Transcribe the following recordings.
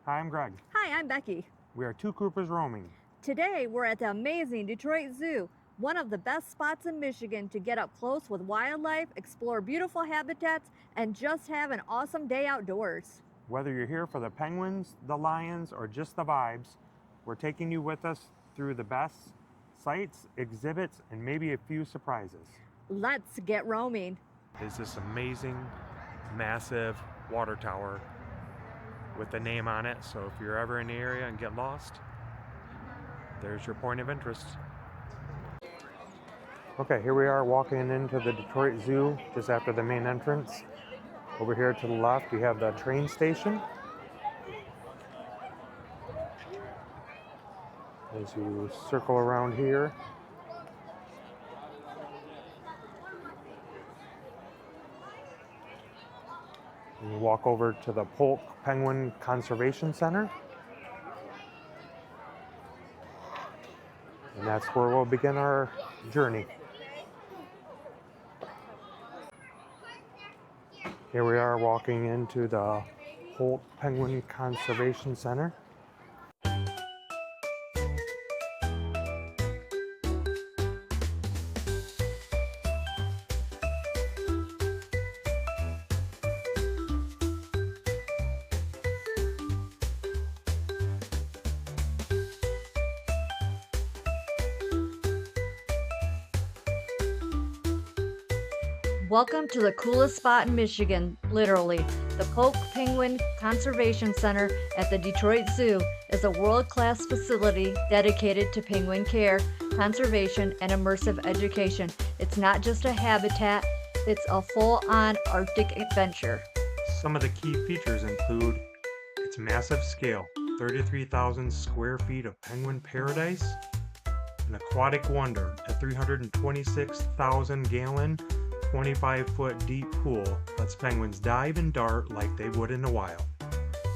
Hi, I'm Greg. Hi, I'm Becky. We are two Coopers roaming. Today we're at the amazing Detroit Zoo, one of the best spots in Michigan to get up close with wildlife, explore beautiful habitats, and just have an awesome day outdoors. Whether you're here for the penguins, the lions, or just the vibes, we're taking you with us through the best sights, exhibits, and maybe a few surprises. Let's get roaming. Is this amazing, massive water tower with a name on it, so if you're ever in the area and get lost, there's your point of interest. Okay, here we are walking into the Detroit Zoo just after the main entrance. Over here to the left, you have the train station. As you circle around here, and you walk over to the Polk Penguin Conservation Center. And that's where we'll begin our journey. Here we are walking into the Polk Penguin Conservation Center. Welcome to the coolest spot in Michigan, literally. The Polk Penguin Conservation Center at the Detroit Zoo is a world-class facility dedicated to penguin care, conservation, and immersive education. It's not just a habitat, it's a full-on Arctic adventure. Some of the key features include its massive scale, 33,000 square feet of penguin paradise, an aquatic wonder, a 326,000 gallon 25-foot deep pool lets penguins dive and dart like they would in the wild.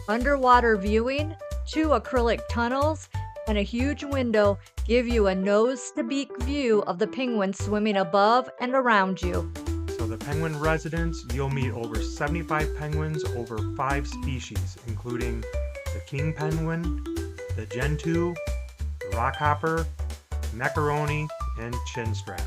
Underwater viewing, 2 acrylic tunnels, and a huge window give you a nose-to-beak view of the penguins swimming above and around you. So the penguin residence, you'll meet over 75 penguins over 5 species, including the king penguin, the gentoo, the rockhopper, macaroni, and chinstrap.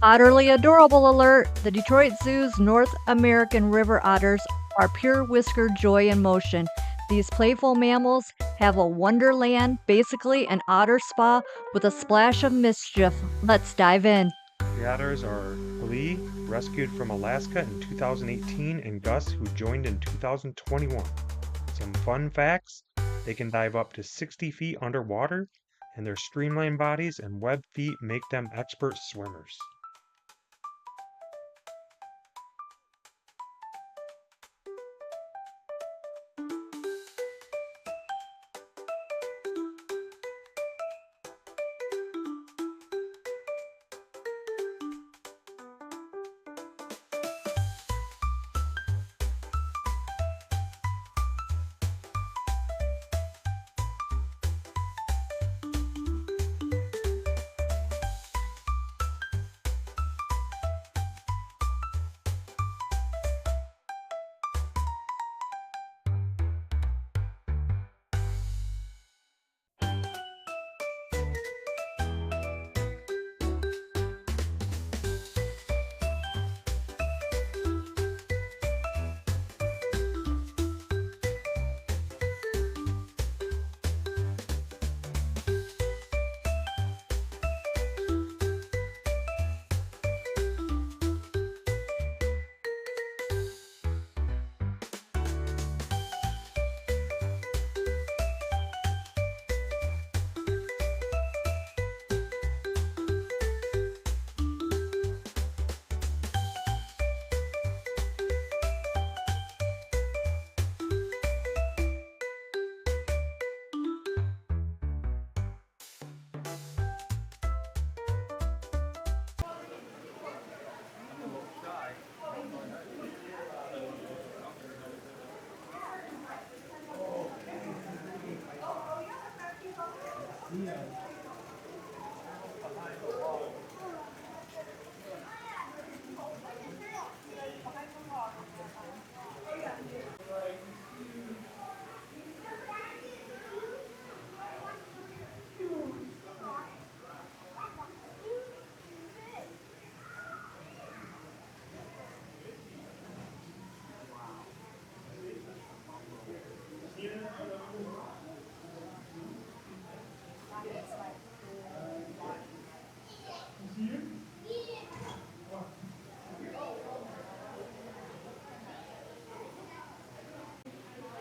Utterly adorable alert! The Detroit Zoo's North American river otters are pure whiskered joy in motion. These playful mammals have a wonderland, basically an otter spa with a splash of mischief. Let's dive in. The otters are Lee, rescued from Alaska in 2018, and Gus, who joined in 2021. Some fun facts: they can dive up to 60 feet underwater, and their streamlined bodies and webbed feet make them expert swimmers.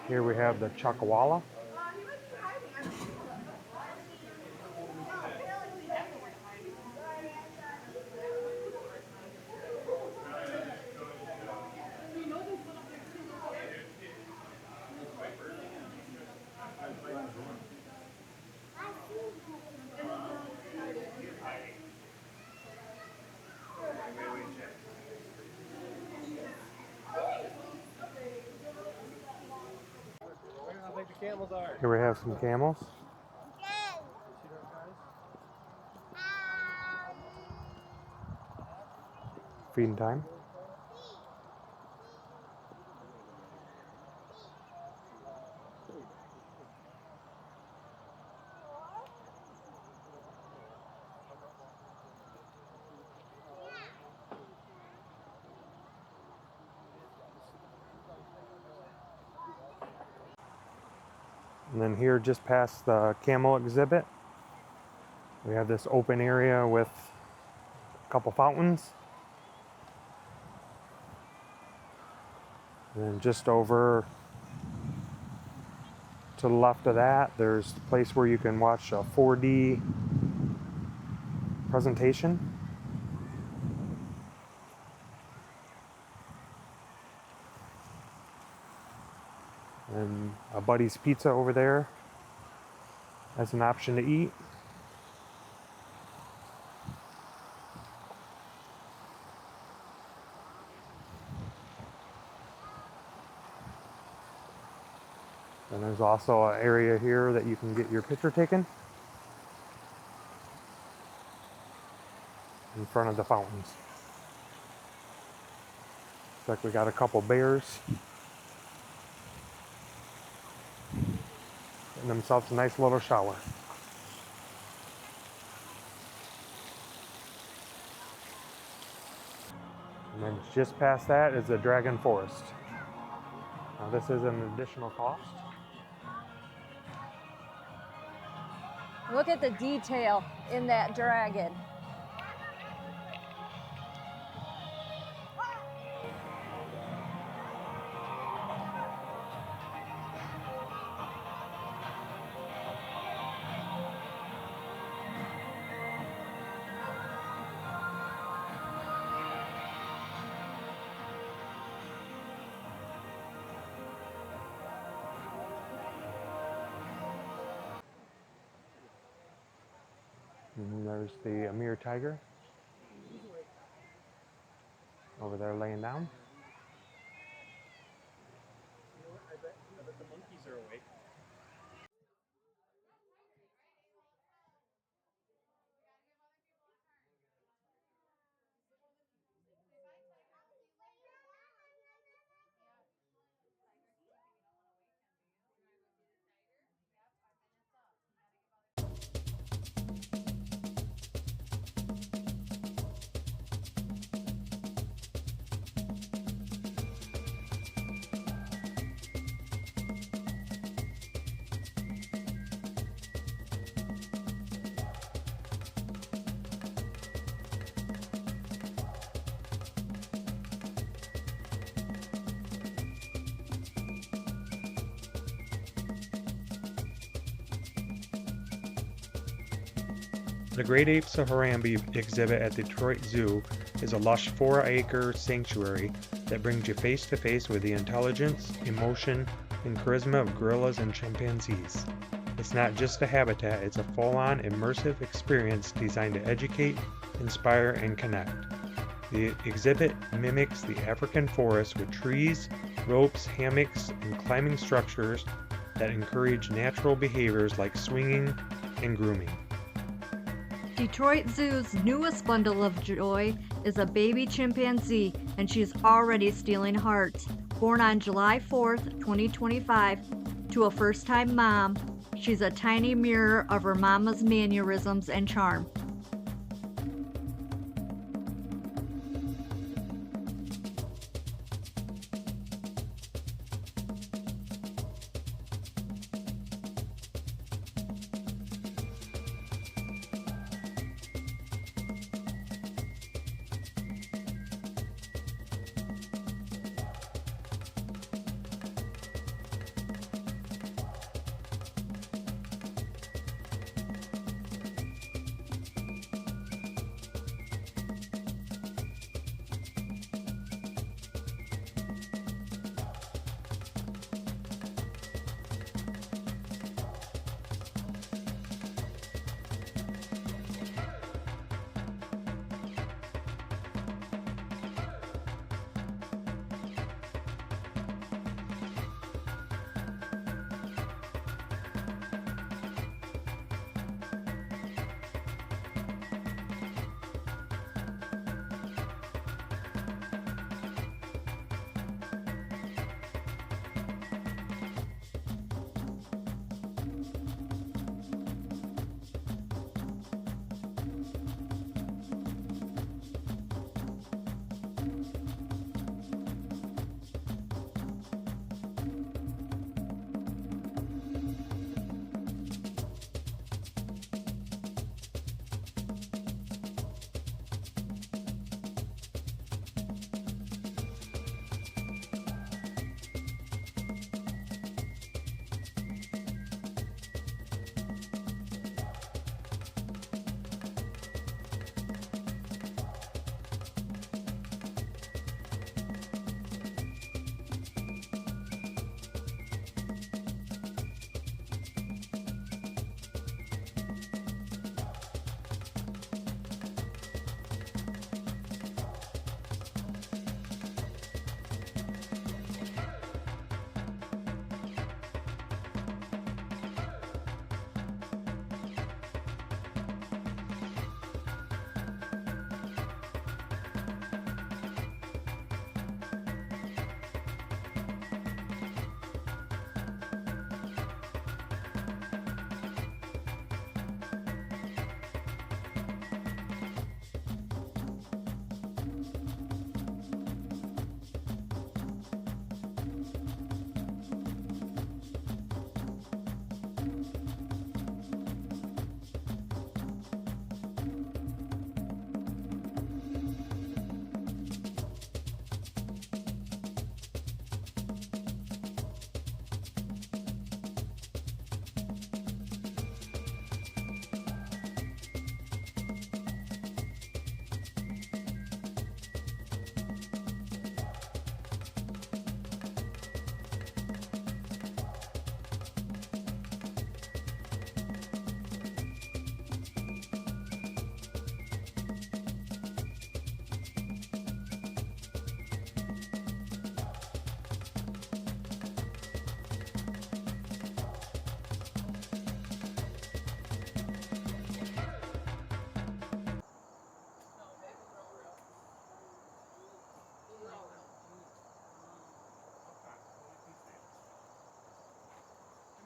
Here we have the Chakawala. Here we have some camels. Feeding time. And then here, just past the camel exhibit, we have this open area with a couple fountains. And then just over to the left of that, there's a place where you can watch a 4D presentation. And a Buddy's Pizza over there as an option to eat. And there's also an area here that you can get your picture taken in front of the fountains. Looks like we got a couple bears getting themselves a nice little shower. then just past that is the Dragon Forest. Now this is an additional cost. Look at the detail in that dragon. And there's the Amir tiger over there laying down. I bet the monkeys are awake. The Great Apes of Harambee exhibit at the Detroit Zoo is a lush 4-acre sanctuary that brings you face to face with the intelligence, emotion, and charisma of gorillas and chimpanzees. It's not just a habitat, it's a full-on immersive experience designed to educate, inspire, and connect. The exhibit mimics the African forest with trees, ropes, hammocks, and climbing structures that encourage natural behaviors like swinging and grooming. Detroit Zoo's newest bundle of joy is a baby chimpanzee, and she's already stealing hearts. Born on July 4th, 2025, to a first-time mom, she's a tiny mirror of her mama's mannerisms and charm.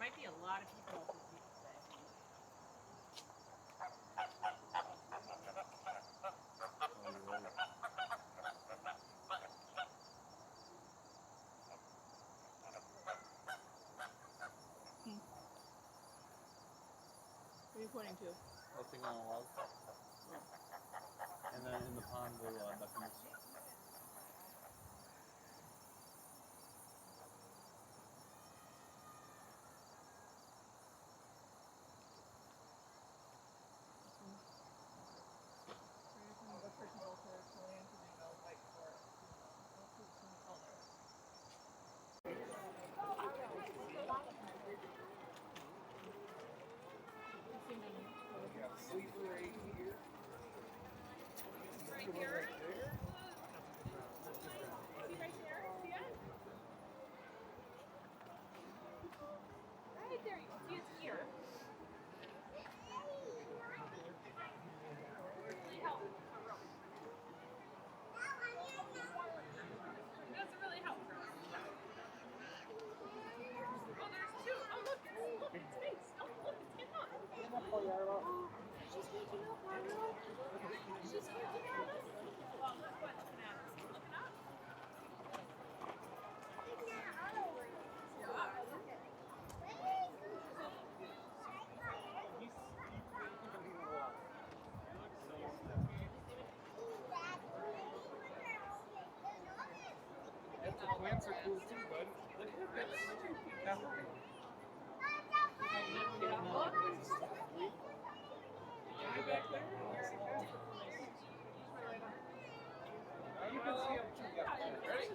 might be a lot of people out this week today. What are you pointing to? Nothing on a log. And then in the pond were duckies. Sleeper right here. Right here. See right there? See it? Right there. You can see its ear. Really help. It doesn't really help for us. Oh, there's two. Oh, look, it's face. Oh, look, it's getting up. She's waking up, Marlo. She's looking at us. Well, look what's looking at us. Looking up. The plants are cool too, bud. Look at this. Get back there. You can see them too. Ready?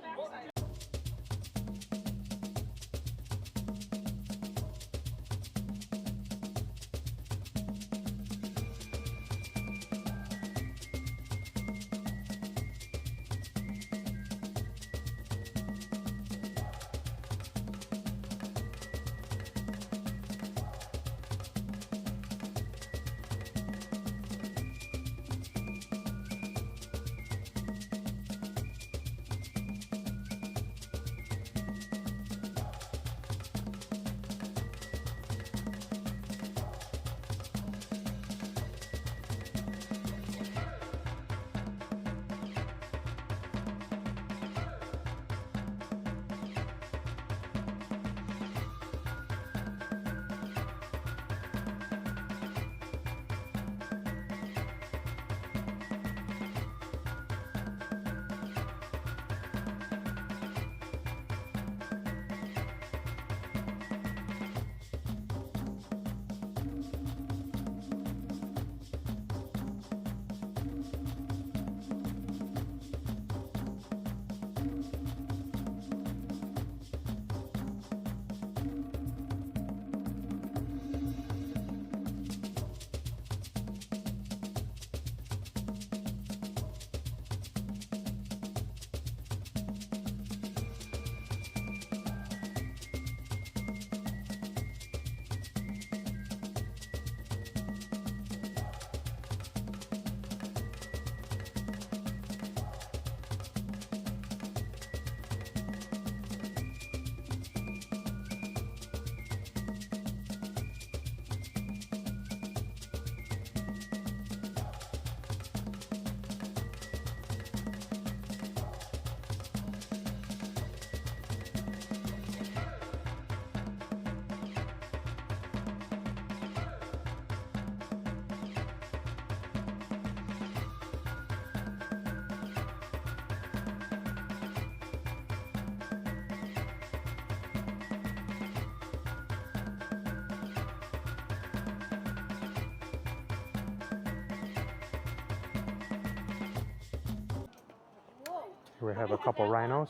Here we have a couple rhinos.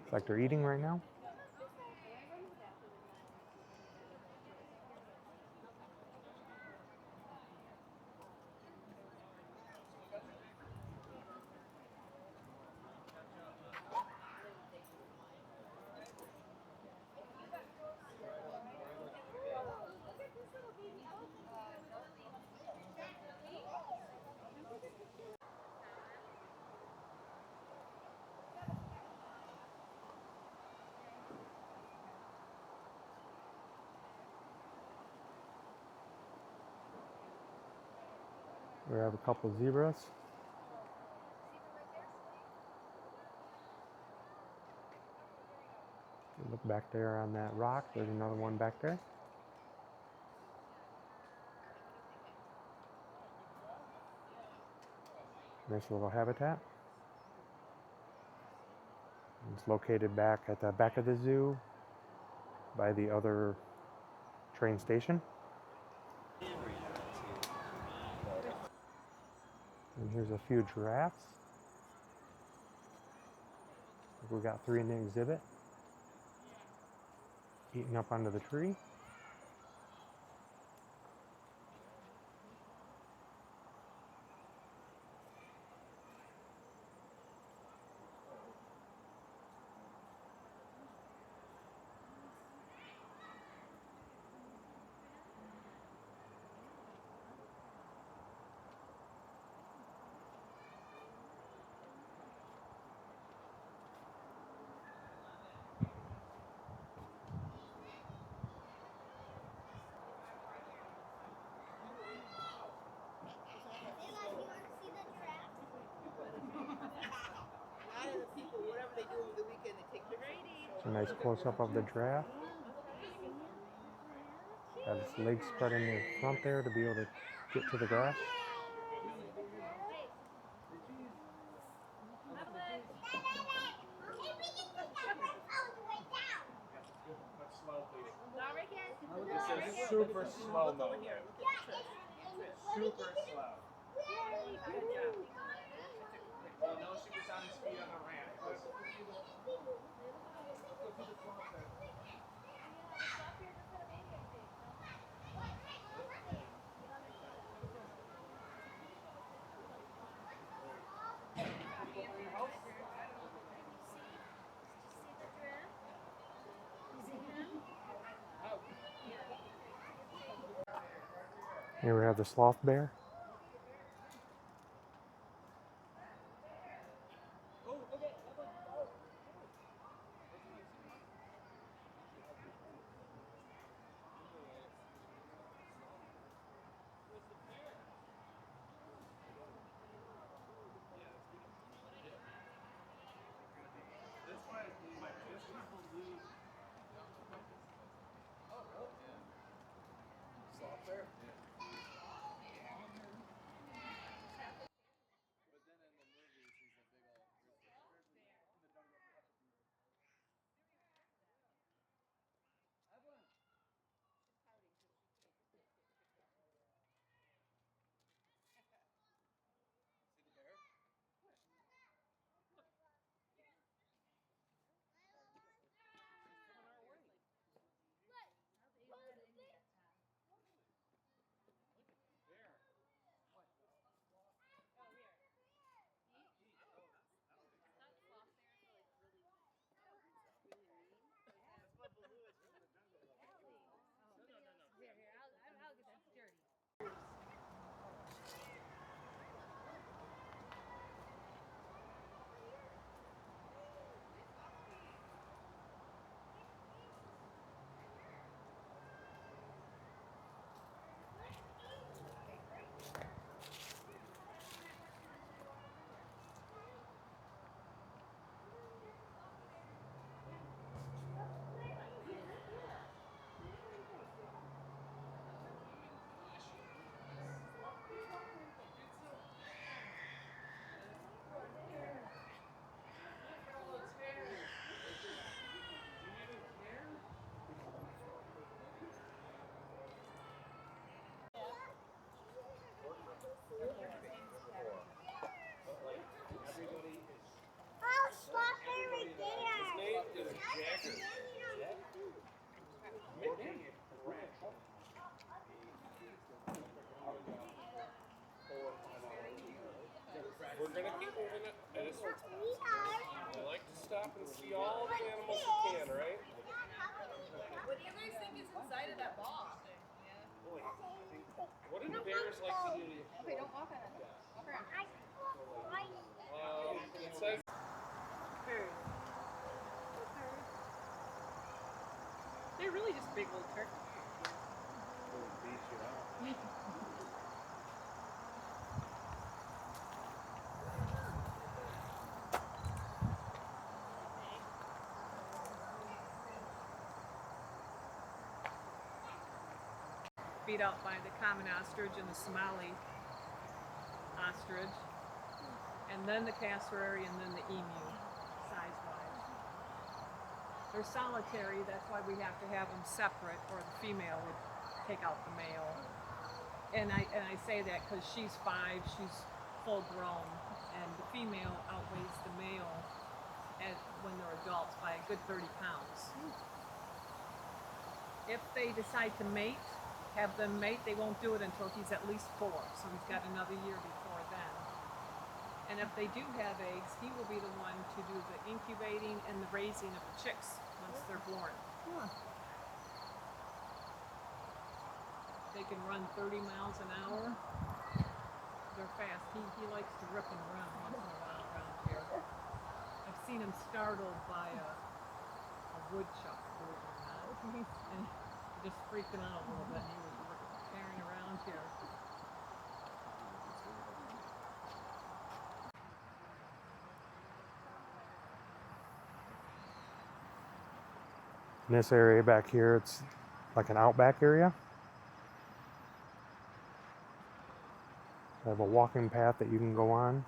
It's like they're eating right now. We have a couple zebras. Look back there on that rock. There's another one back there. Nice little habitat. It's located back at the back of the zoo by the other train station. And here's a few giraffes. We got 3 in the exhibit. Eating up onto the tree. It's a nice close-up of the giraffe. Got his legs spread in the front there to be able to get to the grass. This is super slow mo. Super slow. Well, no, she was on his feet on the ramp. Here we have the sloth bear. We're gonna keep moving it. I like to stop and see all the animals you can, right? What do you guys think is inside of that ball? What do bears like to do? Okay, don't walk on it. Walk around. It says They're really just big little turkeys. beat out by the common ostrich and the Somali ostrich, and then the cassowary, and then the emu, size-wise. They're solitary, that's why we have to have them separate, or the female would take out the male. And I say that because she's 5, she's full grown, and the female outweighs the male when they're adults by a good 30 pounds. If they decide to mate, have them mate, they won't do it until he's at least 4, so he's got another year before then. And if they do have eggs, he will be the one to do the incubating and the raising of the chicks once they're born. Huh. They can run 30 miles an hour. They're fast. He likes to rip and run once in a while around here. I've seen him startled by a woodchuck, believe it or not. And just freaking out a little bit. He was tearing around here. In this area back here, it's like an outback area. I have a walking path that you can go on.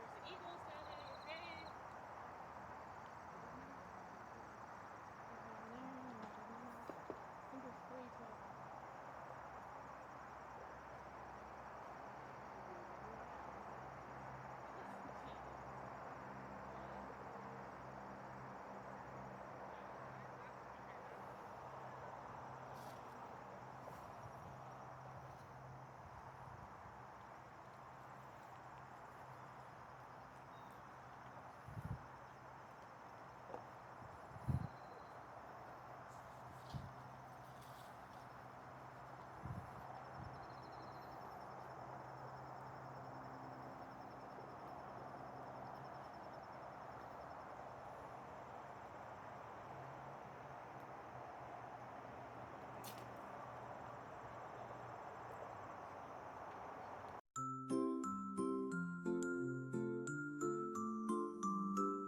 There's the eagles down there. Hey.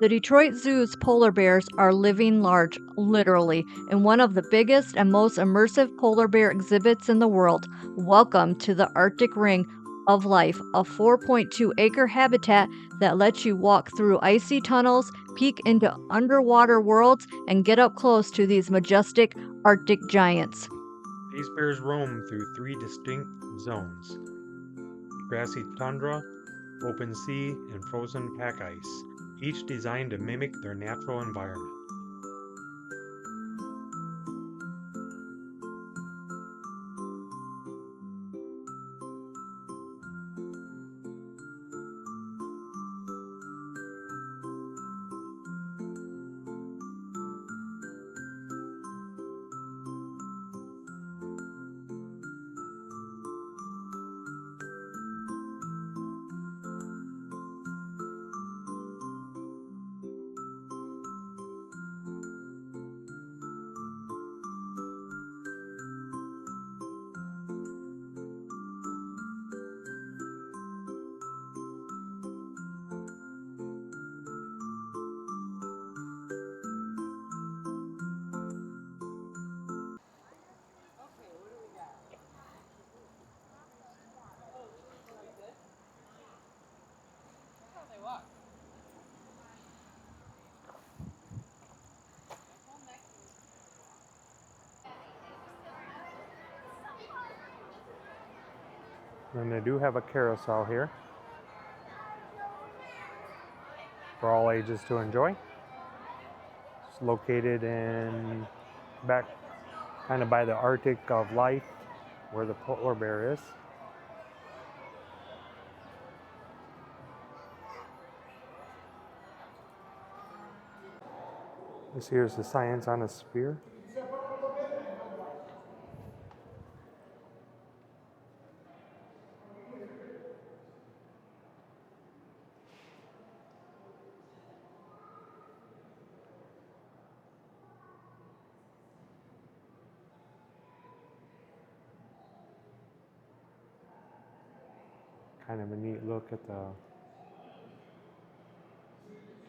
The Detroit Zoo's polar bears are living large, literally, in one of the biggest and most immersive polar bear exhibits in the world. Welcome to the Arctic Ring of Life, a 4.2-acre habitat that lets you walk through icy tunnels, peek into underwater worlds, and get up close to these majestic Arctic giants. These bears roam through 3 distinct zones: grassy tundra, open sea, and frozen pack ice, each designed to mimic their natural environment. And they do have a carousel here for all ages to enjoy. It's located in back kind of by the Arctic of Life where the polar bear is. This here is the science on a sphere. Kind of a neat look at the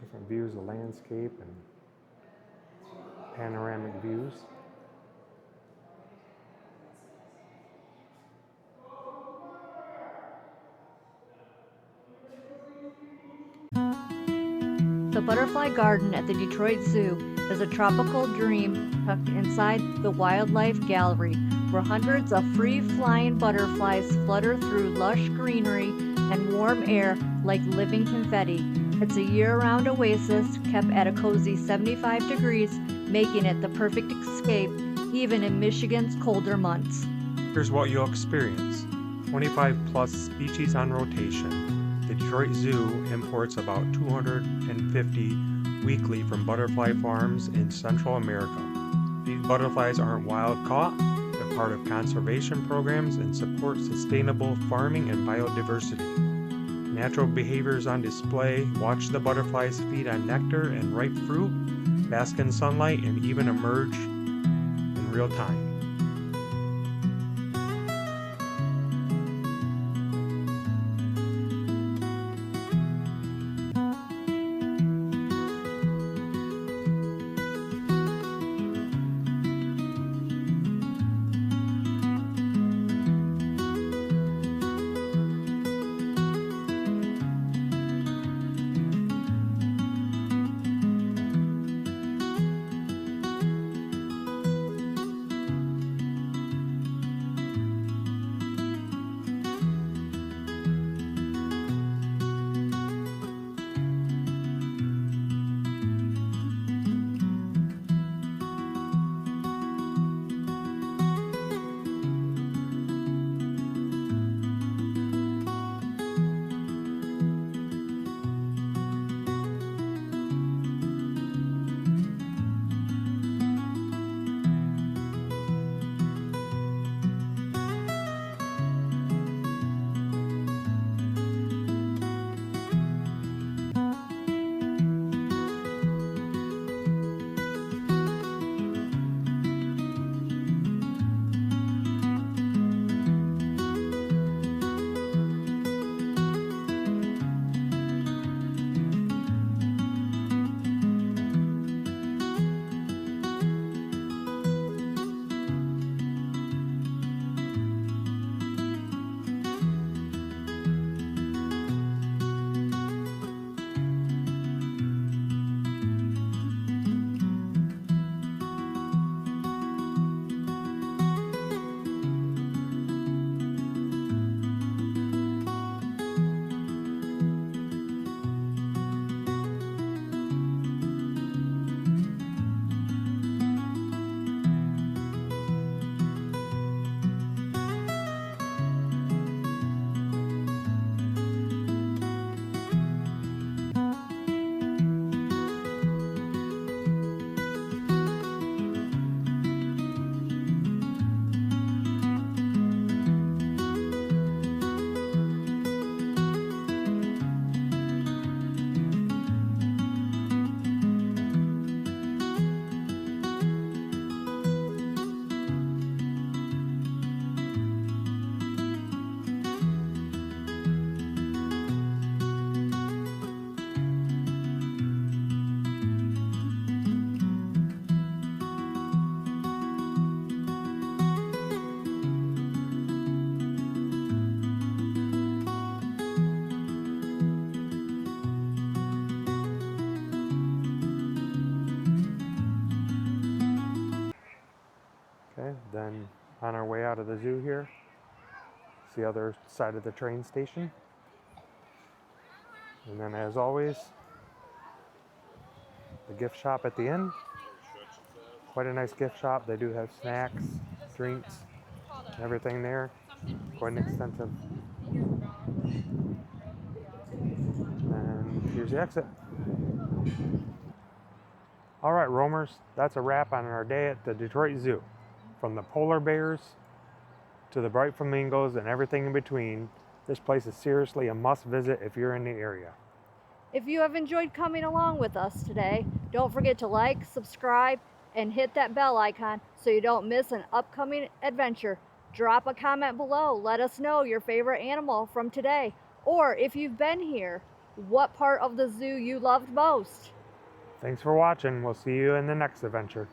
different views of landscape and panoramic views. The Butterfly Garden at the Detroit Zoo is a tropical dream tucked inside the Wildlife Gallery, where hundreds of free-flying butterflies flutter through lush greenery and warm air like living confetti. It's a year-round oasis kept at a cozy 75 degrees, making it the perfect escape even in Michigan's colder months. Here's what you'll experience. 25 plus species on rotation. The Detroit Zoo imports about 250 weekly from butterfly farms in Central America. These butterflies aren't wild caught, they're part of conservation programs and support sustainable farming and biodiversity. Natural behaviors on display, watch the butterflies feed on nectar and ripe fruit, bask in sunlight, and even emerge in real time. Okay, then on our way out of the zoo here, It's the other side of the train station. And then as always, the gift shop at the end. Quite a nice gift shop. They do have snacks, drinks, everything there. Quite an extensive. And here's the exit. All right, roamers, that's a wrap on our day at the Detroit Zoo. From the polar bears to the bright flamingos and everything in between, this place is seriously a must visit if you're in the area. If you have enjoyed coming along with us today, don't forget to like, subscribe, and hit that bell icon so you don't miss an upcoming adventure. Drop a comment below. Let us know your favorite animal from today. Or if you've been here, what part of the zoo you loved most. Thanks for watching. We'll see you in the next adventure.